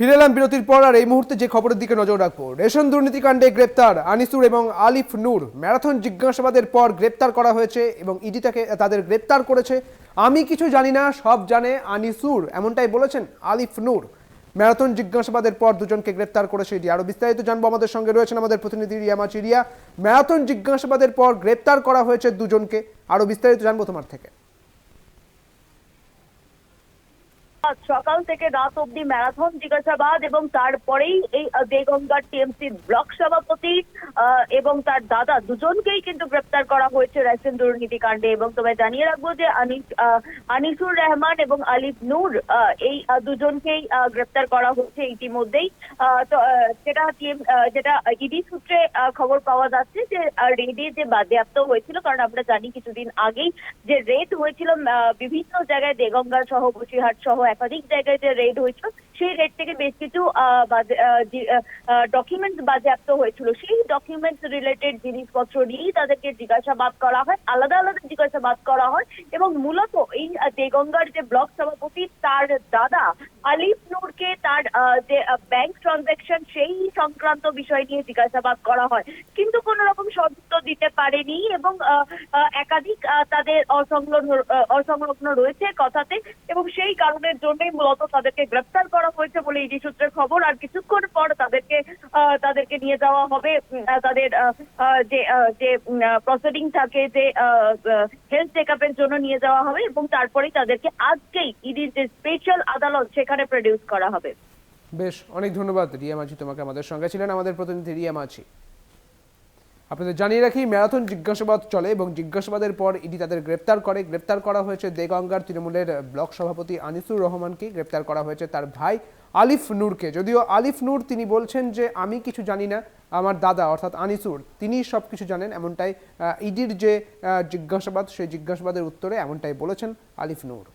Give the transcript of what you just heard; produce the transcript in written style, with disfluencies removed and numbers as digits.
ফিরে এলাম বিরতির পর। আর এই মুহূর্তে যে খবরের দিকে নজর রাখবো, রেশন দুর্নীতিকাণ্ডে গ্রেপ্তার আনিসুর এবং আলিফ নূর। ম্যারাথন জিজ্ঞাসাবাদের পর গ্রেপ্তার করা হয়েছে এবং ইডি তাদের গ্রেপ্তার করেছে। আমি কিছু জানি না, সব জানে আনিসুর, এমনটাই বলেছেন আলিফ নূর। ম্যারাথন জিজ্ঞাসাবাদের পর দুজনকে গ্রেপ্তার করেছে ইডি। আরো বিস্তারিত জানবো, আমাদের সঙ্গে রয়েছেন আমাদের প্রতিনিধি রিয়া মাচি। রিয়া, ম্যারাথন জিজ্ঞাসাবাদের পর গ্রেপ্তার করা হয়েছে দুজনকে, আরো বিস্তারিত জানবো তোমার থেকে। সকাল থেকে রাত অব্দি ম্যারাথন জিজ্ঞাসাবাদ এবং তারপরেই এই দেগঙ্গার টিএমসি ব্লক সভাপতি এবং তার দাদা দুজনকেই কিন্তু গ্রেপ্তার করা হয়েছে রেশন দুর্নীতি কাণ্ডে। এবং তোমায় জানিয়ে রাখবো যে আনিসুর রহমান এবং আলিফ নূর এই দুজনকেই গ্রেপ্তার করা হয়েছে ইতিমধ্যেই। তো যেটা ইডি সূত্রে খবর পাওয়া যাচ্ছে যে রেডে যে বাজেয়াপ্ত হয়েছিল, কারণ আমরা জানি কিছুদিন আগেই যে রেড হয়েছিল বিভিন্ন জায়গায়, দেগঙ্গা সহ বসিরহাট সহ একাধিক জায়গায় যে রেড হয়েছিল, সেই রেড থেকে বেশ কিছু ডকুমেন্টস বাজেয়াপ্ত হয়েছিল। সেই ডকুমেন্টস রিলেটেড জিনিসপত্র নিয়েই তাদেরকে জিজ্ঞাসাবাদ করা হয়, আলাদা আলাদা জিজ্ঞাসাবাদ করা হয়। এবং মূলত এই দেগঙ্গার যে ব্লক সভাপতি, তার দাদা আলিফ নূরকে তার যে ব্যাংক ট্রানজাকশন সেই সংক্রান্ত বিষয় নিয়ে জিজ্ঞাসাবাদ করা হয়, কিন্তু কোন রকম সদুত্তর দিতে পারেনি। এবং একাধিক তাদের অসংলগ্ন রয়েছে কথাতে, এবং সেই কারণের জন্যই মূলত তাদেরকে গ্রেপ্তার করা হয়েছে বলে ইডি সূত্রের খবর। আর কিছুক্ষণ পর তাদেরকে নিয়ে যাওয়া হবে তাদের যে প্রসিডিং থাকে, যে হেলথ চেক আপের জন্য নিয়ে যাওয়া হবে, এবং তারপরেই তাদেরকে আজকেই ইডির যে স্পেশাল আদালত সেখানে প্রডিউস করা হবে। বেশ, অনেক ধন্যবাদ রিয়া মাঝি তোমাকে। আমাদের সঙ্গে ছিলেন আমাদের প্রতিনিধি রিয়া মাঝি। আপনাদের জানিয়ে রাখি, ম্যারাথন জিজ্ঞাসাবাদ চলে এবং জিজ্ঞাসাবাদের পর ইডি তাদের গ্রেপ্তার করা হয়েছে দেগঙ্গার তৃণমূলের ব্লক সভাপতি আনিসুর রহমানকে। গ্রেপ্তার করা হয়েছে তার ভাই আলিফ নূরকে। যদিও আলিফ নূর তিনি বলছেন যে আমি কিছু জানি না, আমার দাদা অর্থাৎ আনিসুর তিনি সব কিছু জানেন, এমনটাই ইডির যে জিজ্ঞাসাবাদ সেই জিজ্ঞাসাবাদের উত্তরে এমনটাই বলেছেন আলিফ নূর।